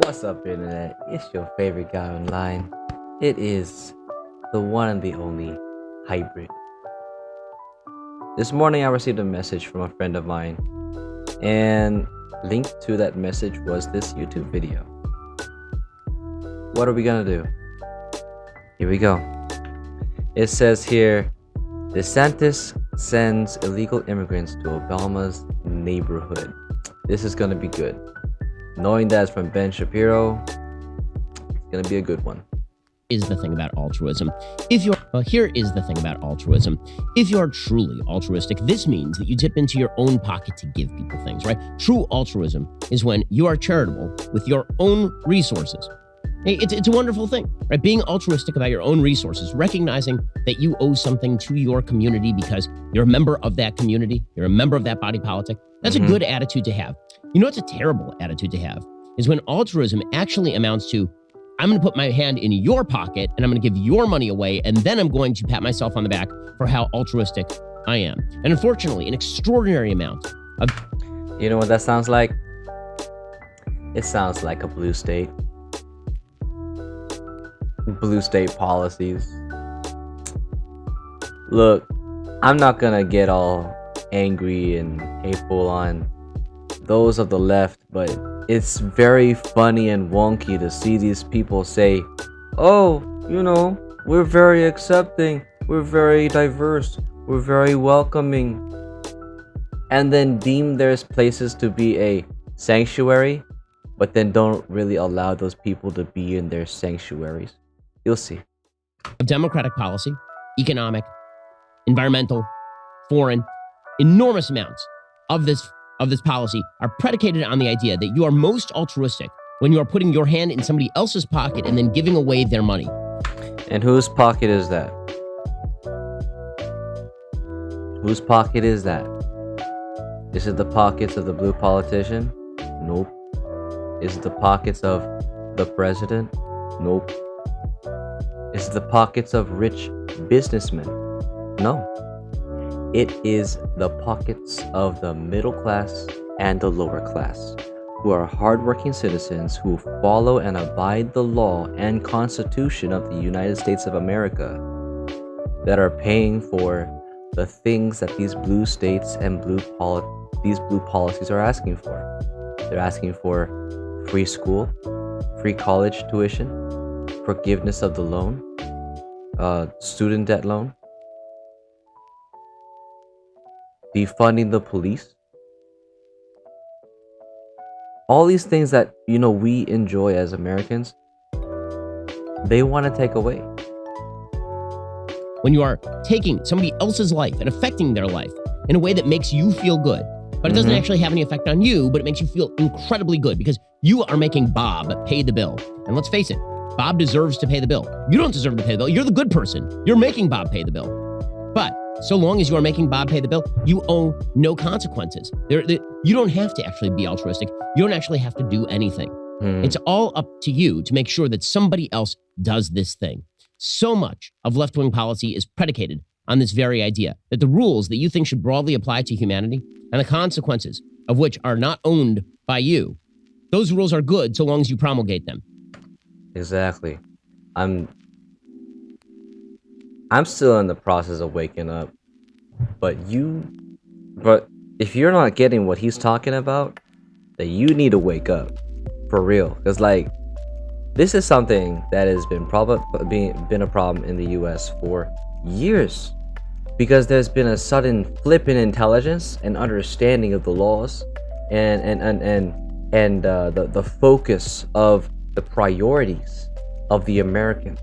What's up, internet? It's your favorite guy online. It is the one and the only Hybrid. This morning I received a message from a friend of mine, and linked to that message was this YouTube video. What are we gonna do? Here we go. It says here, DeSantis sends illegal immigrants to Obama's neighborhood. This is gonna be good. Knowing that it's from Ben Shapiro, it's gonna be a good one. Is the thing about altruism. Here is the thing about altruism. If you are truly altruistic, this means that you dip into your own pocket to give people things, right? True altruism is when you are charitable with your own resources. It's a wonderful thing, right? Being altruistic about your own resources, recognizing that you owe something to your community because you're a member of that community, you're a member of that body politic. That's a good attitude to have. You know what's a terrible attitude to have is when altruism actually amounts to, I'm going to put my hand in your pocket and I'm going to give your money away, and then I'm going to pat myself on the back for how altruistic I am. And unfortunately, an extraordinary amount of... You know what that sounds like? It sounds like a blue state. Blue state policies. Look, I'm not going to get all angry and hateful on those of the left, but it's very funny and wonky to see these people say, oh, you know, we're very accepting, we're very diverse, we're very welcoming, and then deem there's places to be a sanctuary, but then don't really allow those people to be in their sanctuaries. You'll see. Of democratic policy, economic, environmental, foreign, enormous amounts of this policy are predicated on the idea that you are most altruistic when you are putting your hand in somebody else's pocket and then giving away their money. And whose pocket is that? Whose pocket is that? Is it the pockets of the blue politician? Nope. Is it the pockets of the president? Nope. Is it the pockets of rich businessmen? No. It is the pockets of the middle class and the lower class, who are hardworking citizens who follow and abide the law and Constitution of the United States of America, that are paying for the things that these blue states and these blue policies are asking for. They're asking for free school, free college tuition, forgiveness of the loan, student debt loan, defunding the police. All these things that, you know, we enjoy as Americans, they want to take away. When you are taking somebody else's life and affecting their life in a way that makes you feel good, but it doesn't actually have any effect on you, but it makes you feel incredibly good because you are making Bob pay the bill. And let's face it, Bob deserves to pay the bill. You don't deserve to pay the bill. You're the good person. You're making Bob pay the bill. But so long as you are making Bob pay the bill, you owe no consequences. You don't have to actually be altruistic. You don't actually have to do anything. It's all up to you to make sure that somebody else does this thing. So much of left-wing policy is predicated on this very idea that the rules that you think should broadly apply to humanity and the consequences of which are not owned by you, those rules are good so long as you promulgate them. Exactly. I'm still in the process of waking up, but if you're not getting what he's talking about, then you need to wake up for real. Because like, this is something that has been a problem in the U.S. for years, because there's been a sudden flip in intelligence and understanding of the laws, and the focus of the priorities of the American.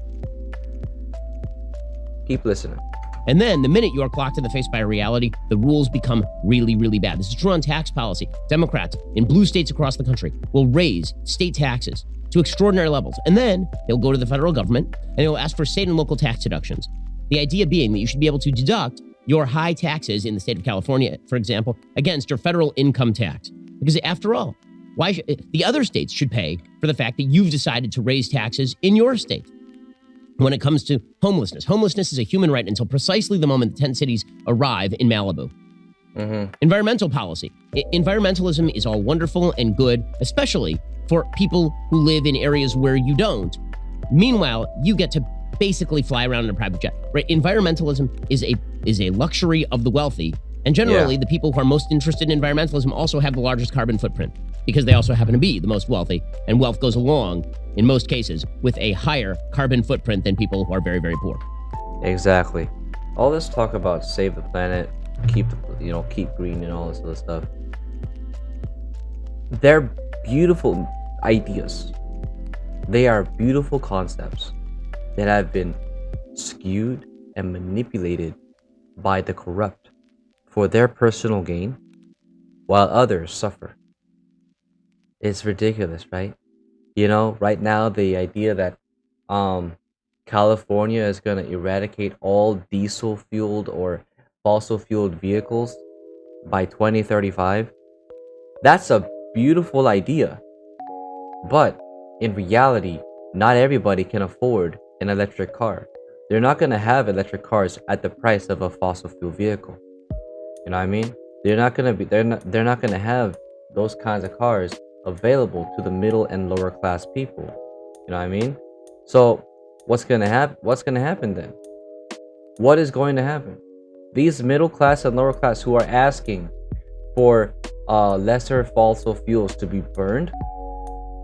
Keep listening. And then the minute you are clocked in the face by reality, the rules become really, really bad. This is true on tax policy. Democrats in blue states across the country will raise state taxes to extraordinary levels. And then they'll go to the federal government and they'll ask for state and local tax deductions. The idea being that you should be able to deduct your high taxes in the state of California, for example, against your federal income tax. Because after all, the other states should pay for the fact that you've decided to raise taxes in your state. When it comes to homelessness, homelessness is a human right until precisely the moment the tent cities arrive in Malibu. Environmental policy. Environmentalism is all wonderful and good, especially for people who live in areas where you don't. Meanwhile, you get to basically fly around in a private jet, right? Environmentalism is a luxury of the wealthy. And generally, the people who are most interested in environmentalism also have the largest carbon footprint because they also happen to be the most wealthy. And wealth goes along, in most cases, with a higher carbon footprint than people who are very, very poor. Exactly. All this talk about save the planet, keep green and all this other stuff. They're beautiful ideas. They are beautiful concepts that have been skewed and manipulated by the corrupt for their personal gain, while others suffer. It's ridiculous, right? You know, right now the idea that California is going to eradicate all diesel-fueled or fossil-fueled vehicles by 2035, that's a beautiful idea. But in reality, not everybody can afford an electric car. They're not going to have electric cars at the price of a fossil fuel vehicle. You know what I mean? They're not going to have those kinds of cars available to the middle and lower class people. You know what I mean? So what's going to happen then? What is going to happen? These middle class and lower class who are asking for lesser fossil fuels to be burned,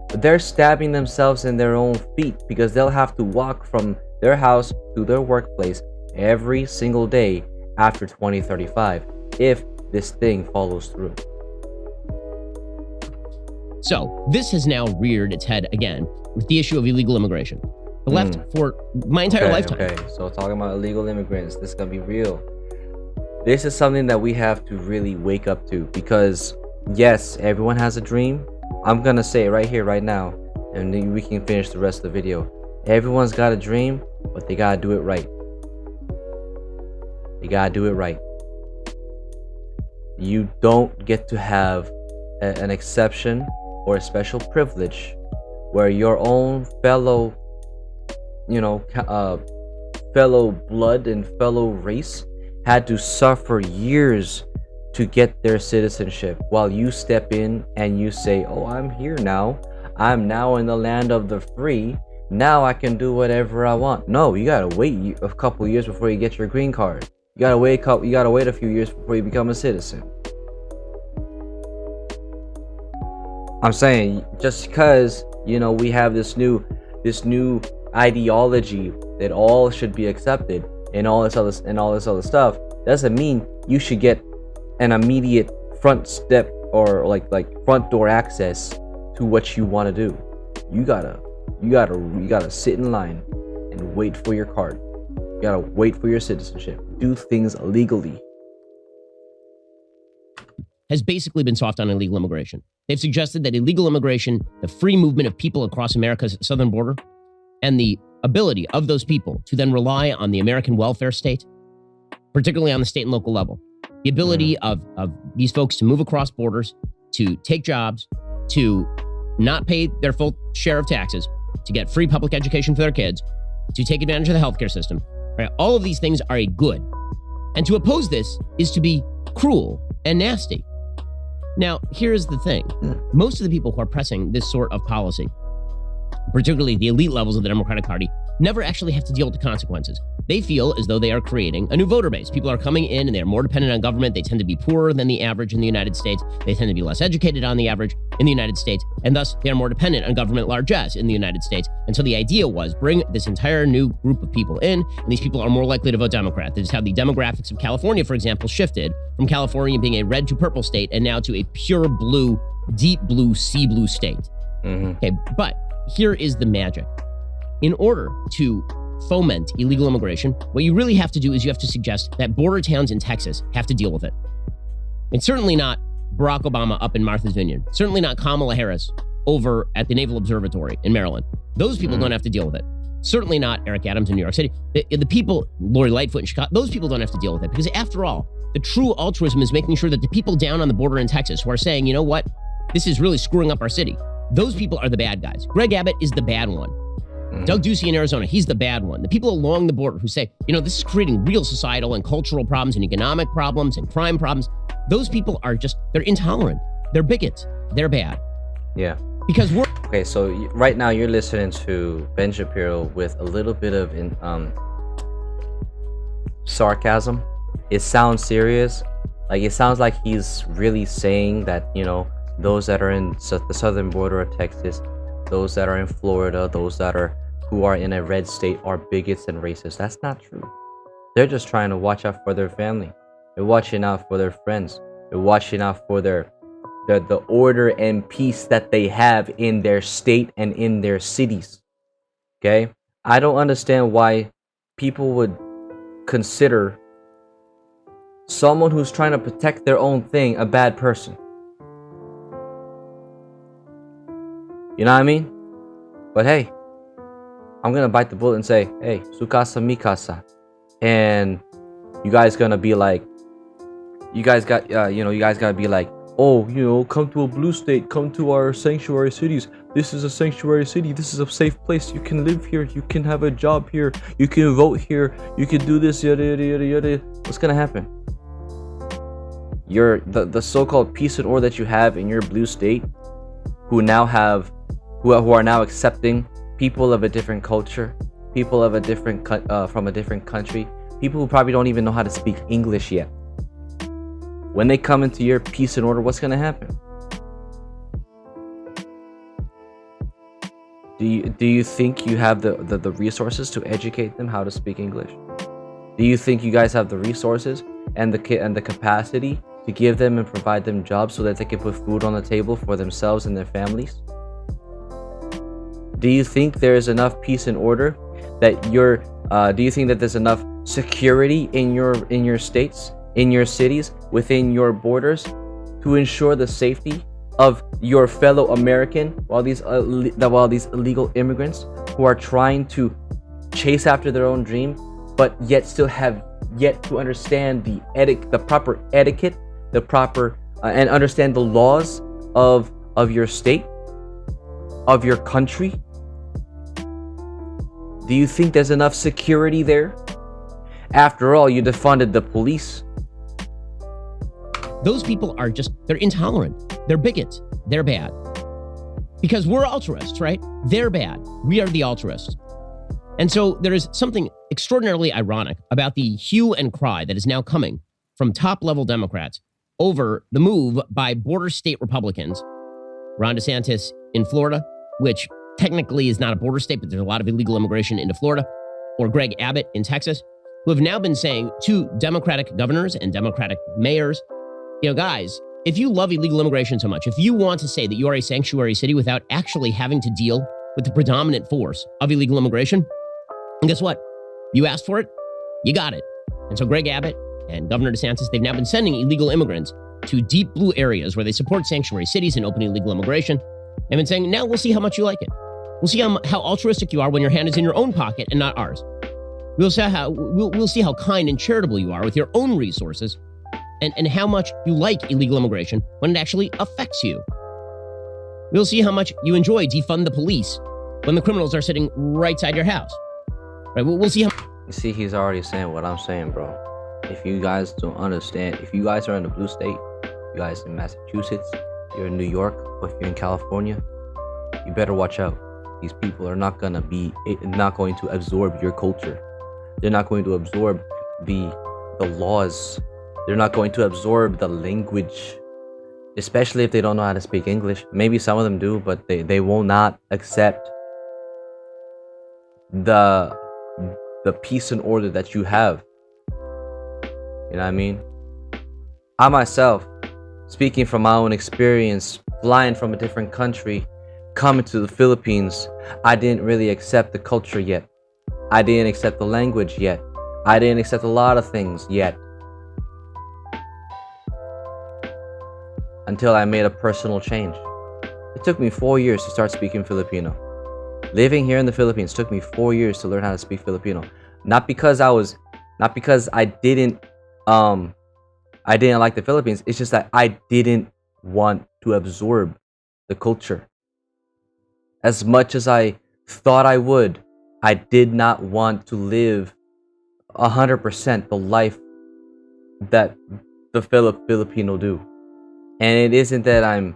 they're stabbing themselves in their own feet because they'll have to walk from their house to their workplace every single day after 2035 if this thing follows through. So this has now reared its head again with the issue of illegal immigration. The left, for my entire lifetime. Okay, so talking about illegal immigrants, this is gonna be real. This is something that we have to really wake up to because yes, everyone has a dream. I'm gonna say it right here, right now, and then we can finish the rest of the video. Everyone's got a dream, but they gotta do it right. You gotta do it right. You don't get to have an exception or a special privilege where your own fellow, fellow blood and fellow race had to suffer years to get their citizenship, while you step in and you say, oh, I'm here now, I'm now in the land of the free, now I can do whatever I want. No, you gotta wait a couple years before you get your green card. You gotta wait a few years before you become a citizen. I'm saying, just because we have this new ideology that all should be accepted and all this other stuff, doesn't mean you should get an immediate front step or like front door access to what you want to do. You gotta sit in line and wait for your card. You gotta wait for your citizenship. Do things legally. Has basically been soft on illegal immigration. They've suggested that illegal immigration, the free movement of people across America's southern border, and the ability of those people to then rely on the American welfare state, particularly on the state and local level, the ability of these folks to move across borders, to take jobs, to not pay their full share of taxes, to get free public education for their kids, to take advantage of the healthcare system. Right? All of these things are a good. And to oppose this is to be cruel and nasty. Now, here's the thing. Most of the people who are pressing this sort of policy, particularly the elite levels of the Democratic Party, never actually have to deal with the consequences. They feel as though they are creating a new voter base. People are coming in and they're more dependent on government. They tend to be poorer than the average in the United States. They tend to be less educated on the average in the United States. And thus, they are more dependent on government largesse in the United States. And so the idea was bring this entire new group of people in, and these people are more likely to vote Democrat. This is how the demographics of California, for example, shifted from California being a red to purple state and now to a pure blue, deep blue, sea blue state. Okay, but here is the magic. In order to foment illegal immigration, what you really have to do is you have to suggest that border towns in Texas have to deal with it. It's certainly not Barack Obama up in Martha's Vineyard. Certainly not Kamala Harris over at the Naval Observatory in Maryland. Those people don't have to deal with it. Certainly not Eric Adams in New York City. The people, Lori Lightfoot in Chicago, those people don't have to deal with it because after all, the true altruism is making sure that the people down on the border in Texas who are saying, you know what, this is really screwing up our city. Those people are the bad guys. Greg Abbott is the bad one. Doug Ducey in Arizona, he's the bad one. The people along the border who say, this is creating real societal and cultural problems and economic problems and crime problems. Those people are they're intolerant. They're bigots. They're bad. Yeah. Because we're Okay, so right now you're listening to Ben Shapiro with a little bit of sarcasm. It sounds serious. Like, it sounds like he's really saying that, you know, those that are in the southern border of Texas, those that are in Florida, those that are who are in a red state are bigots and racist. That's not true. They're just trying to watch out for their family. They're watching out for their friends. They're watching out for the order and peace that they have in their state and in their cities. Okay? I don't understand why people would consider someone who's trying to protect their own thing a bad person. You know what I mean? But hey, I'm gonna bite the bullet and say, hey, su casa mi casa. And you guys gonna be like, you guys gotta be like, oh, you know, come to a blue state, come to our sanctuary cities. This is a sanctuary city. This is a safe place. You can live here. You can have a job here. You can vote here. You can do this, yada, yada, yada, yada. What's gonna happen? The so-called peace and order that you have in your blue state, who are now accepting people of a different culture, people of a different from a different country, people who probably don't even know how to speak English yet. When they come into your peace and order, what's going to happen? Do you think you have the resources to educate them how to speak English? Do you think you guys have the resources and the capacity to give them and provide them jobs so that they can put food on the table for themselves and their families? Do you think there is enough peace and order that do you think that there's enough security in your states, in your cities, within your borders, to ensure the safety of your fellow American while these illegal immigrants who are trying to chase after their own dream, but yet still have yet to understand the proper etiquette, and understand the laws of your state, of your country? Do you think there's enough security there? After all, you defunded the police. those people are they're intolerant. They're bigots. They're bad. Because we're altruists, right? They're bad. We are the altruists. And so there is something extraordinarily ironic about the hue and cry that is now coming from top-level Democrats over the move by border state Republicans, Ron DeSantis in Florida, which technically is not a border state, but there's a lot of illegal immigration into Florida, or Greg Abbott in Texas, who have now been saying to Democratic governors and Democratic mayors, guys, if you love illegal immigration so much, if you want to say that you are a sanctuary city without actually having to deal with the predominant force of illegal immigration, and guess what? You asked for it, you got it. And so Greg Abbott and Governor DeSantis, they've now been sending illegal immigrants to deep blue areas where they support sanctuary cities and open illegal immigration. They've been saying, now we'll see how much you like it. We'll see how altruistic you are when your hand is in your own pocket and not ours. We'll see how kind and charitable you are with your own resources, and how much you like illegal immigration when it actually affects you. We'll see how much you enjoy defund the police when the criminals are sitting right side your house. Right? We'll see how. You see, he's already saying what I'm saying, bro. If you guys don't understand, if you guys are in the blue state, you guys in Massachusetts, you're in New York, or if you're in California, you better watch out. These people are not going to absorb your culture. They're not going to absorb the laws. They're not going to absorb the language, especially if they don't know how to speak English. Maybe some of them do, but they will not accept the peace and order that you have. You know what I mean? I myself, speaking from my own experience, flying from a different country, coming to the Philippines, I didn't really accept the culture yet. I didn't accept the language yet. I didn't accept a lot of things yet. Until I made a personal change. It took me 4 years to start speaking Filipino. Living here in the Philippines took me 4 years to learn how to speak Filipino. Not because I didn't like the Philippines. It's just that I didn't want to absorb the culture. As much as I thought I would, I did not want to live 100% the life that the Filipino do. And it isn't that I'm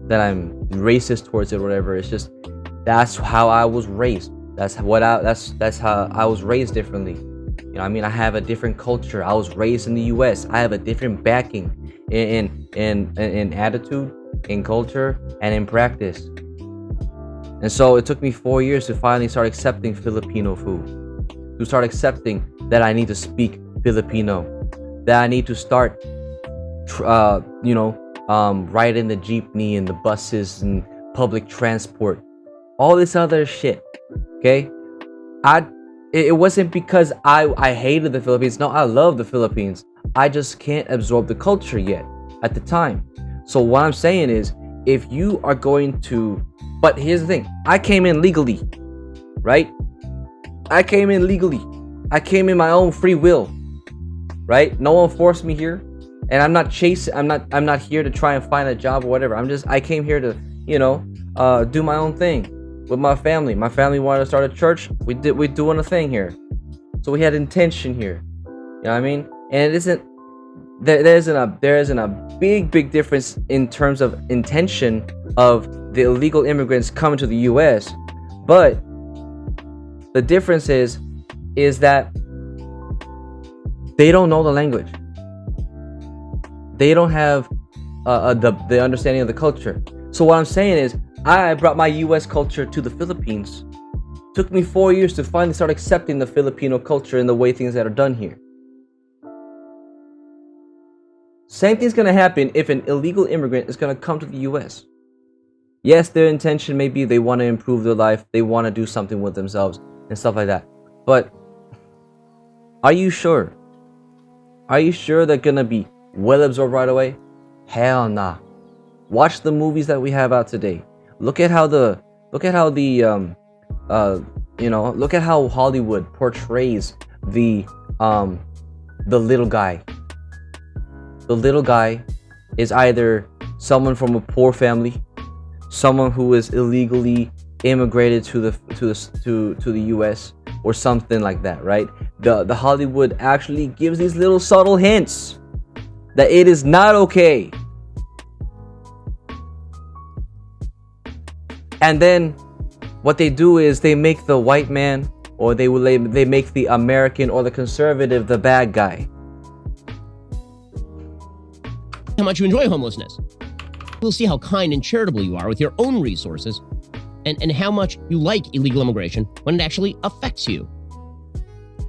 that I'm racist towards it or whatever. It's just that's how I was raised. That's how I was raised differently. You know, I mean, I have a different culture. I was raised in the U.S. I have a different backing in attitude, in culture, and in practice. And so it took me 4 years to finally start accepting Filipino food, to start accepting that I need to speak Filipino, that I need to start, riding the jeepney and the buses and public transport, all this other shit. Okay, it wasn't because I hated the Philippines. No, I love the Philippines. I just can't absorb the culture yet at the time. So what I'm saying is, if you are going to, but here's the thing, I came in legally, right? I came in legally. I came in my own free will, right? No one forced me here, and I'm not chasing. I'm not here to try and find a job or whatever. I came here to, do my own thing with my family. My family wanted to start a church. We're doing a thing here, so we had intention here. You know what I mean? And it isn't. There isn't a big difference in terms of intention of the illegal immigrants coming to the U.S. But the difference is that they don't know the language. They don't have the understanding of the culture. So what I'm saying is, I brought my U.S. culture to the Philippines. It took me 4 years to finally start accepting the Filipino culture and the way things that are done here. Same thing's gonna happen if an illegal immigrant is gonna come to the U.S. Yes, their intention may be they want to improve their life, they want to do something with themselves and stuff like that. But are you sure? Are you sure they're gonna be well absorbed right away? Hell nah. Watch the movies that we have out today. Look at how Hollywood portrays the little guy. The little guy is either someone from a poor family, someone who is illegally immigrated to the U.S. or something like that, right? The Hollywood actually gives these little subtle hints that it is not okay. And then what they do is they make the white man, or they make the American or the conservative the bad guy. How much you enjoy homelessness. We'll see how kind and charitable you are with your own resources, and how much you like illegal immigration when it actually affects you.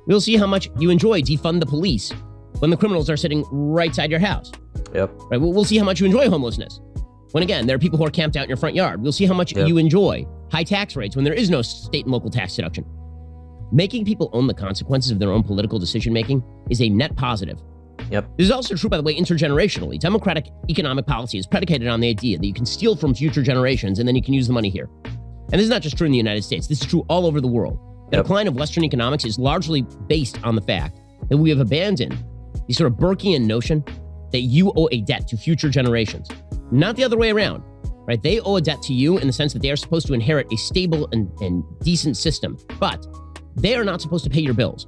We'll see how much you enjoy defund the police when the criminals are sitting right side your house. Yep. Right. We'll see how much you enjoy homelessness when, again, there are people who are camped out in your front yard. We'll see how much you enjoy high tax rates when there is no state and local tax deduction. Making people own the consequences of their own political decision-making is a net positive. Yep. This is also true, by the way, intergenerationally. Democratic economic policy is predicated on the idea that you can steal from future generations and then you can use the money here. And this is not just true in the United States. This is true all over the world. The decline of Western economics is largely based on the fact that we have abandoned the sort of Burkean notion that you owe a debt to future generations. Not the other way around, right? They owe a debt to you in the sense that they are supposed to inherit a stable and decent system, but they are not supposed to pay your bills.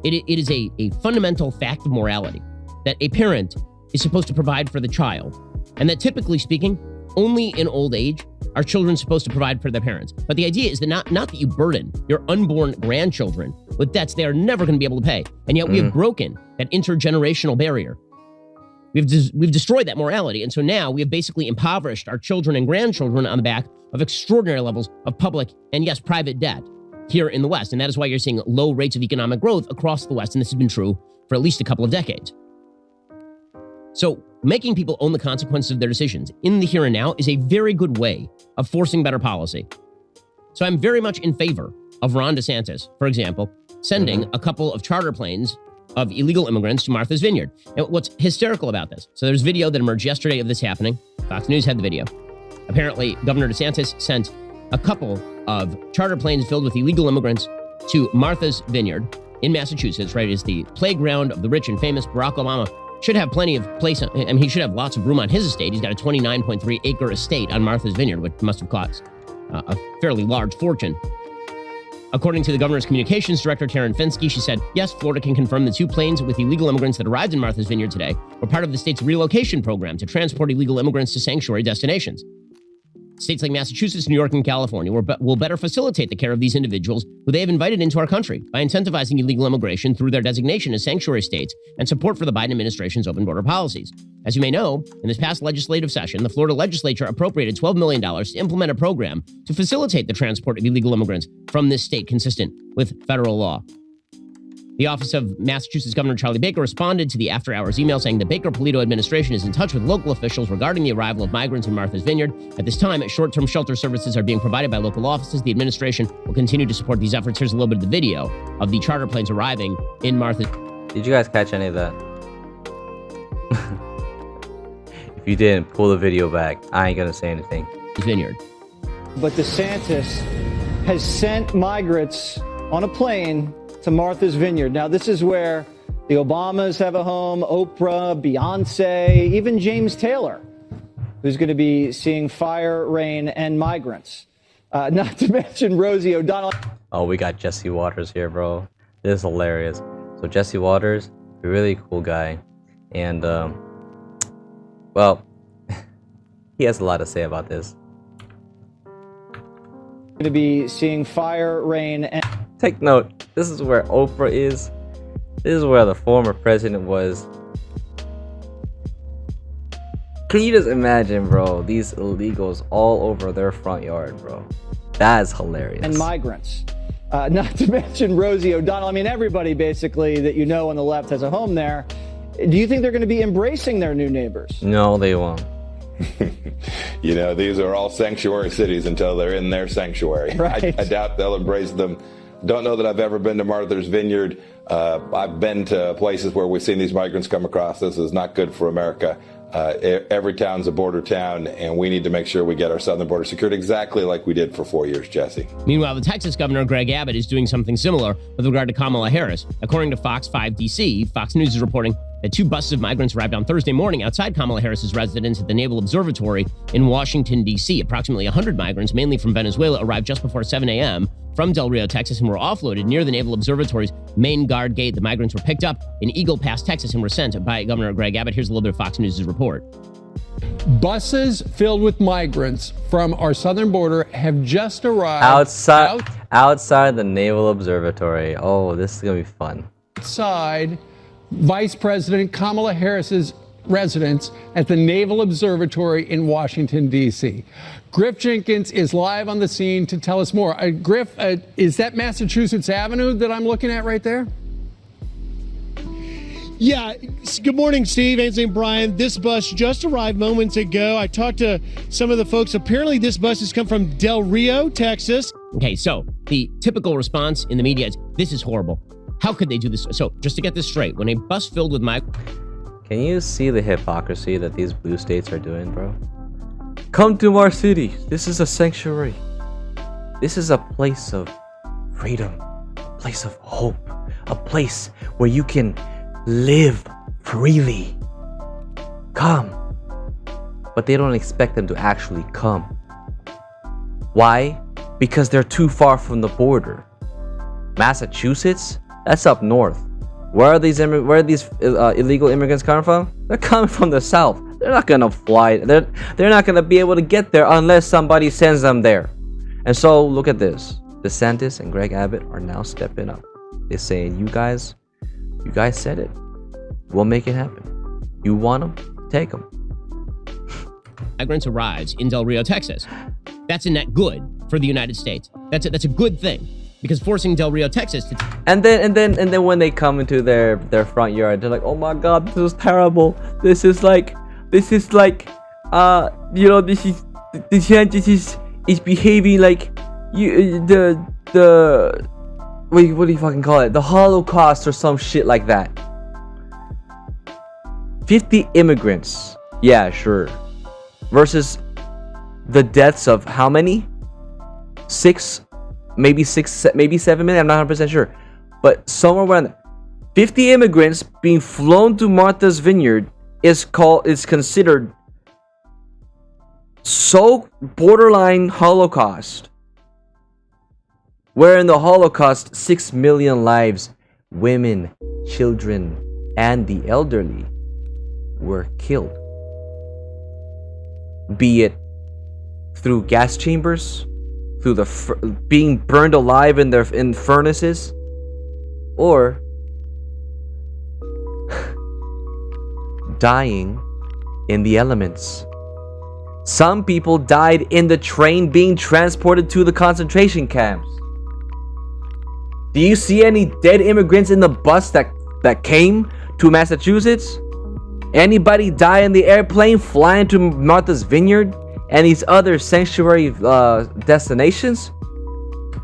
It is a fundamental fact of morality that a parent is supposed to provide for the child, and that typically speaking, only in old age are children supposed to provide for their parents. But the idea is that not that you burden your unborn grandchildren with debts they are never going to be able to pay. And yet we have broken that intergenerational barrier. We've destroyed that morality. And so now we have basically impoverished our children and grandchildren on the back of extraordinary levels of public and, yes, private debt here in the West. And that is why you're seeing low rates of economic growth across the West. And this has been true for at least a couple of decades. So making people own the consequences of their decisions in the here and now is a very good way of forcing better policy. So I'm very much in favor of Ron DeSantis, for example, sending a couple of charter planes of illegal immigrants to Martha's Vineyard. Now, what's hysterical about this? So there's video that emerged yesterday of this happening. Fox News had the video. Apparently, Governor DeSantis sent a couple of charter planes filled with illegal immigrants to Martha's Vineyard in Massachusetts, right? It is the playground of the rich and famous. Barack Obama should have plenty of place. I mean, he should have lots of room on his estate. He's got a 29.3 acre estate on Martha's Vineyard, which must have cost a fairly large fortune. According to the governor's communications director, Karen Finsky, she said, yes, Florida can confirm the two planes with illegal immigrants that arrived in Martha's Vineyard today were part of the state's relocation program to transport illegal immigrants to sanctuary destinations. States like Massachusetts, New York, and California will better facilitate the care of these individuals who they have invited into our country by incentivizing illegal immigration through their designation as sanctuary states and support for the Biden administration's open border policies. As you may know, in this past legislative session, the Florida legislature appropriated $12 million to implement a program to facilitate the transport of illegal immigrants from this state consistent with federal law. The office of Massachusetts Governor Charlie Baker responded to the after-hours email saying the Baker-Polito administration is in touch with local officials regarding the arrival of migrants in Martha's Vineyard. At this time, short-term shelter services are being provided by local offices. The administration will continue to support these efforts. Here's a little bit of the video of the charter planes arriving in Martha's. Did you guys catch any of that? If you didn't, pull the video back. I ain't gonna say anything. Vineyard. But DeSantis has sent migrants on a plane to Martha's Vineyard. Now, this is where the Obamas have a home, Oprah, Beyonce, even James Taylor, who's going to be seeing fire, rain, and migrants. Not to mention Rosie O'Donnell. Oh, we got Jesse Waters here, bro. This is hilarious. So Jesse Waters, a really cool guy. And, well, he has a lot to say about this. Going to be seeing fire, rain, and... Take note, this is where Oprah is. This is where the former president was. Can you just imagine, bro, these illegals all over their front yard, bro? That is hilarious. And migrants. Not to mention Rosie O'Donnell. I mean, everybody basically that you know on the left has a home there. Do you think they're going to be embracing their new neighbors? No, they won't. You know, these are all sanctuary cities until they're in their sanctuary. Right. I doubt they'll embrace them. Don't know that I've ever been to Martha's Vineyard. I've been to places where we've seen these migrants come across. This is not good for America. Every town's a border town, and we need to make sure we get our southern border secured exactly like we did for 4 years, Jesse. Meanwhile, the Texas governor, Greg Abbott, is doing something similar with regard to Kamala Harris. According to Fox 5 DC, Fox News is reporting that 2 buses of migrants arrived on Thursday morning outside Kamala Harris's residence at the Naval Observatory in Washington, D.C. Approximately 100 migrants, mainly from Venezuela, arrived just before 7 a.m. from Del Rio, Texas, and were offloaded near the Naval Observatory's main guard gate. The migrants were picked up in Eagle Pass, Texas, and were sent by Governor Greg Abbott. Here's a little bit of Fox News' report. Buses filled with migrants from our southern border have just arrived outside the Naval Observatory. Oh, this is gonna be fun. Outside Vice President Kamala Harris's residence at the Naval Observatory in Washington, D.C. Griff Jenkins is live on the scene to tell us more. Griff, is that Massachusetts Avenue that I'm looking at right there? Yeah, good morning, Steve, Anthony, and Brian. This bus just arrived moments ago. I talked to some of the folks. Apparently, this bus has come from Del Rio, Texas. Okay, so the typical response in the media is, this is horrible. How could they do this? So just to get this straight, when a bus filled with migrants... Can you see the hypocrisy that these blue states are doing, bro? Come to our city. This is a sanctuary. This is a place of freedom, a place of hope, a place where you can live freely. Come. But they don't expect them to actually come. Why? Because they're too far from the border. Massachusetts? That's up north. Where are these illegal immigrants coming from? They're coming from the south. They're not gonna fly. They're not gonna be able to get there unless somebody sends them there. And so look at this. DeSantis and Greg Abbott are now stepping up. They're saying, you guys said it. We'll make it happen. You want them? Take them. Migrants arrives in Del Rio, Texas. That's a net good for the United States. That's a good thing, because forcing Del Rio, Texas to... And then when they come into their front yard, they're like, oh my God, this is terrible. This is like, you know, this is behaving like wait, what do you fucking call it? The Holocaust or some shit like that. 50 immigrants. Yeah, sure. Versus the deaths of how many? 6, maybe 7 million. I'm not 100% sure. But somewhere around 50 immigrants being flown to Martha's Vineyard is considered so borderline Holocaust. Where in the Holocaust, 6 million lives, women, children, and the elderly, were killed. Be it through gas chambers, through the being burned alive in furnaces, or dying in the elements. Some people died in the train being transported to the concentration camps. Do you see any dead immigrants in the bus that came to Massachusetts? Anybody die in the airplane flying to Martha's Vineyard and these other sanctuary destinations?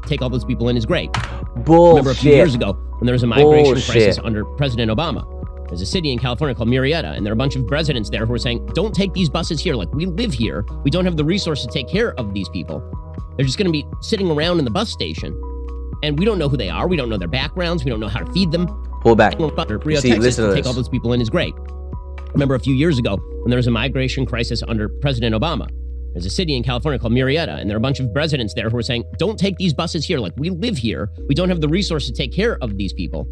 Take all those people in is great. Bullshit. Remember a few years ago when there was a migration crisis under President Obama. There's a city in California called Murrieta, and there are a bunch of residents there who are saying, don't take these buses here. Like, we live here. We don't have the resources to take care of these people. They're just going to be sitting around in the bus station, and we don't know who they are. We don't know their backgrounds. We don't know how to feed them. Pull back. Rio, See, Texas, listen to to take this. all those people in is great. Remember a few years ago when there was a migration crisis under President Obama. There's a city in California called Murrieta, and there are a bunch of residents there who are saying, don't take these buses here. Like, we live here. We don't have the resources to take care of these people.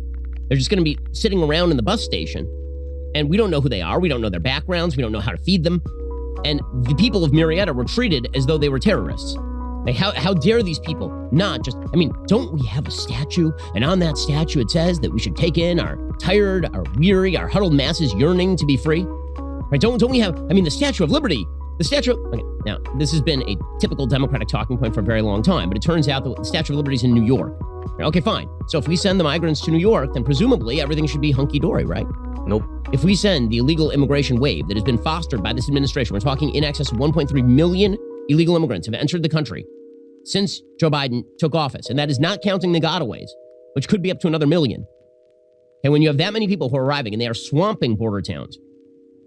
They're just going to be sitting around in the bus station, and we don't know who they are. We don't know their backgrounds. We don't know how to feed them. And the people of Murrieta were treated as though they were terrorists. Like, how dare these people not just, I mean, don't we have a statue? And on that statue, it says that we should take in our tired, our weary, our huddled masses yearning to be free. Right? Don't we have, I mean, the Statue of Liberty, okay, now, this has been a typical Democratic talking point for a very long time, but it turns out that the Statue of Liberty is in New York. Right? Okay, fine. So if we send the migrants to New York, then presumably everything should be hunky-dory, right? Nope. If we send the illegal immigration wave that has been fostered by this administration, we're talking in excess of 1.3 million illegal immigrants have entered the country since Joe Biden took office, and that is not counting the gotaways, which could be up to another million. And when you have that many people who are arriving and they are swamping border towns,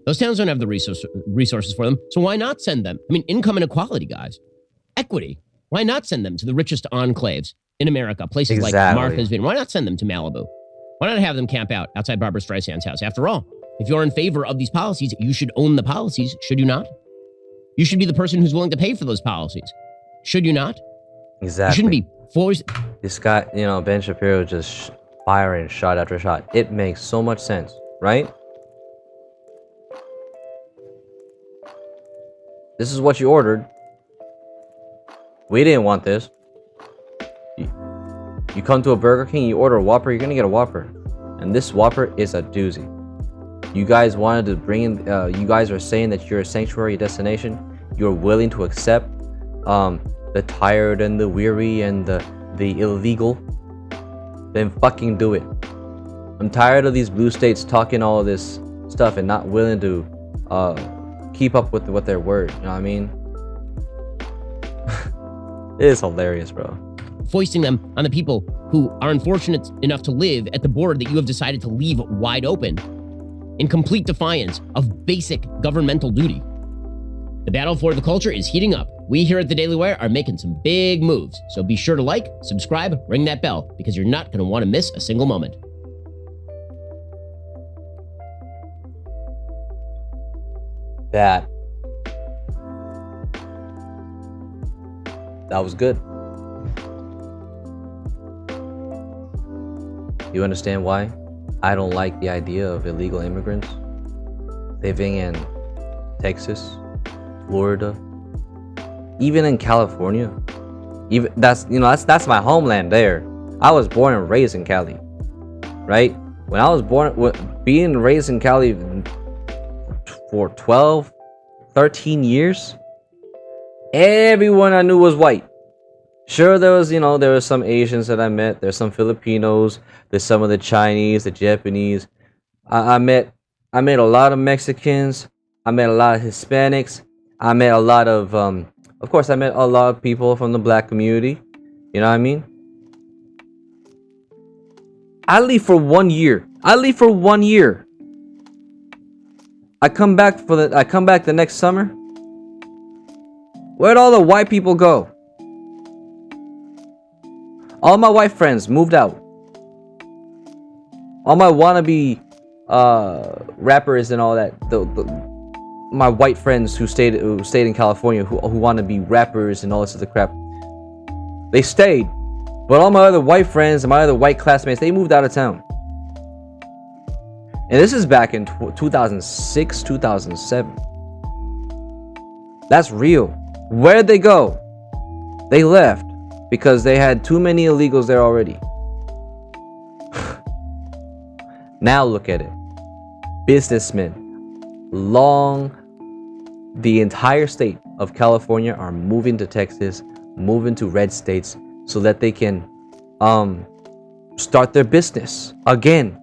those towns don't have the resources for them, so why not send them? I mean, income inequality, guys. Equity. Why not send them to the richest enclaves in America, places like Martha's Vineyard? Why not send them to Malibu? Why not have them camp out outside Barbara Streisand's house? After all, if you're in favor of these policies, you should own the policies, should you not? You should be the person who's willing to pay for those policies, should you not? Exactly. You shouldn't be forced. This guy, Ben Shapiro just firing shot after shot. It makes so much sense, right? This is what you ordered. We didn't want this. You come to a Burger King, you order a Whopper, you're gonna get a Whopper. And this Whopper is a doozy. You guys wanted to bring in, you guys are saying that you're a sanctuary destination. You're willing to accept the tired and the weary and the illegal. Then fucking do it. I'm tired of these blue states talking all of this stuff and not willing to keep up with their word. You know what I mean? It is hilarious, bro. Foisting them on the people who are unfortunate enough to live at the border that you have decided to leave wide open in complete defiance of basic governmental duty. The battle for the culture is heating up. We here at the Daily Wire are making some big moves. So be sure to like, subscribe, ring that bell, because you're not going to want to miss a single moment. That was good. You understand why I don't like the idea of illegal immigrants living in Texas, Florida, even in California. Even that's my homeland there. I was born and raised in Cali, right? When I was being raised in Cali for 12, 13 years, everyone I knew was white. Sure, there was some Asians that I met. There's some Filipinos. There's some of the Chinese, the Japanese. I met a lot of Mexicans. I met a lot of Hispanics. I met a lot of, course, I met a lot of people from the black community. You know what I mean? I leave for 1 year. I come back the next summer. Where'd all the white people go? All my white friends moved out. All my wannabe rappers and all that. My white friends who stayed in California who want to be rappers and all this other crap. They stayed. But all my other white friends and my other white classmates, they moved out of town. And this is back in 2006, 2007. That's real. Where'd they go? They left because they had too many illegals there already. Now look at it. Businessmen along the entire state of California are moving to Texas, moving to red states so that they can start their business again.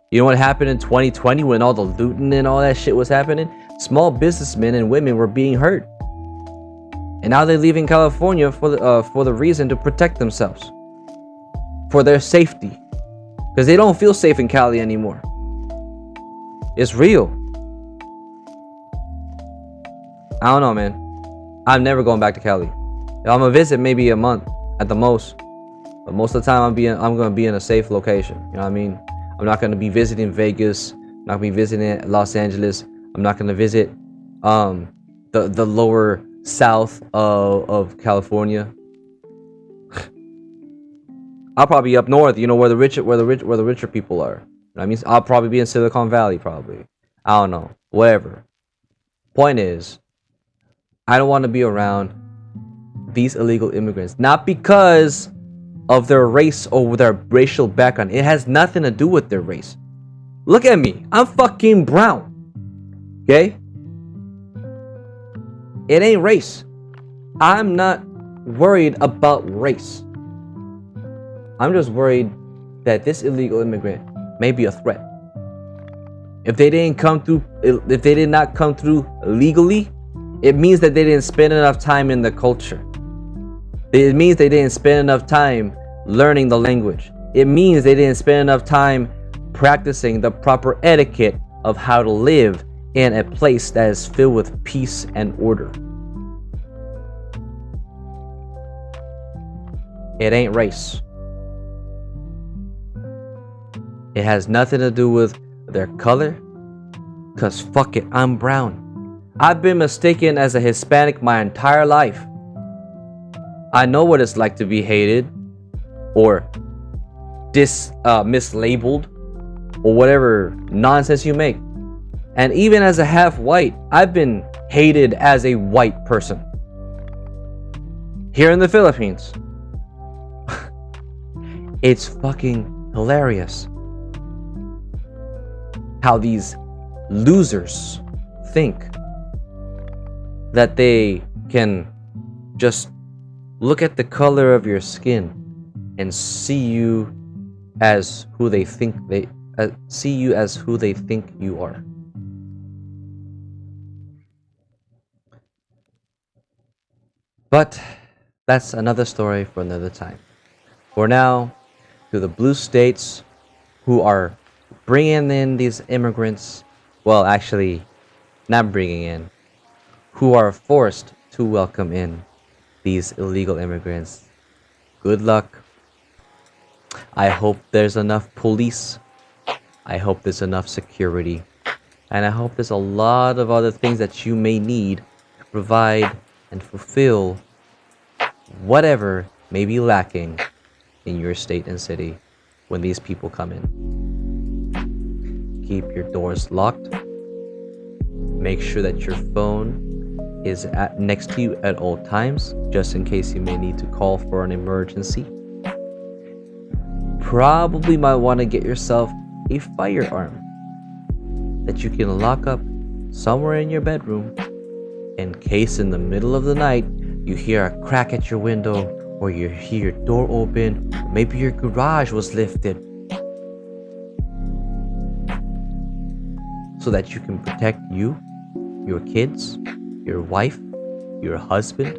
You know what happened in 2020 when all the looting and all that shit was happening? Small businessmen and women were being hurt. And now they're leaving California for the reason to protect themselves. For their safety. Because they don't feel safe in Cali anymore. It's real. I don't know, man. I'm never going back to Cali. I'm gonna visit maybe a month at the most. But most of the time I'm gonna be in a safe location. You know what I mean? I'm not gonna be visiting Vegas. I'm not gonna be visiting Los Angeles. I'm not gonna visit the lower south of California. I'll probably be up north, you know, where the richer people are. You know what I mean? I'll probably be in Silicon Valley, probably. I don't know. Whatever. Point is, I don't want to be around these illegal immigrants. Not because of their race or their racial background. It has nothing to do with their race. Look at me. I'm fucking brown. Okay? It ain't race. I'm not worried about race. I'm just worried that this illegal immigrant may be a threat. If they did not come through legally, it means that they didn't spend enough time in the culture. It means they didn't spend enough time learning the language. It means they didn't spend enough time practicing the proper etiquette of how to live in a place that is filled with peace and order. It ain't race. It has nothing to do with their color. Cause fuck it, I'm brown. I've been mistaken as a Hispanic my entire life. I know what it's like to be hated or mislabeled or whatever nonsense you make. And even as a half white, I've been hated as a white person. Here in the Philippines. It's fucking hilarious how these losers think that they can just look at the color of your skin and see you as who they think you are. But that's another story for another time. For now, to the blue states who are bringing in these immigrants, well, actually, not bringing in, who are forced to welcome in these illegal immigrants. Good luck. I hope there's enough police. I hope there's enough security. And I hope there's a lot of other things that you may need to provide and fulfill whatever may be lacking in your state and city when these people come in. Keep your doors locked. Make sure that your phone is next to you at all times, just in case you may need to call for an emergency. Probably might want to get yourself a firearm that you can lock up somewhere in your bedroom in case in the middle of the night you hear a crack at your window, or you hear your door open, or maybe your garage was lifted, so that you can protect you, your kids, your wife, your husband,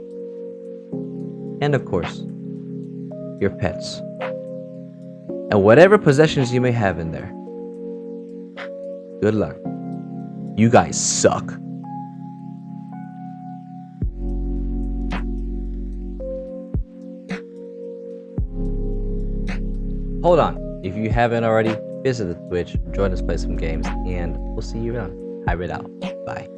and of course, your pets, and whatever possessions you may have in there. Good luck. You guys suck. Hold on. If you haven't already, visit the Twitch, join us, play some games, and we'll see you around. Hybrid out. Bye.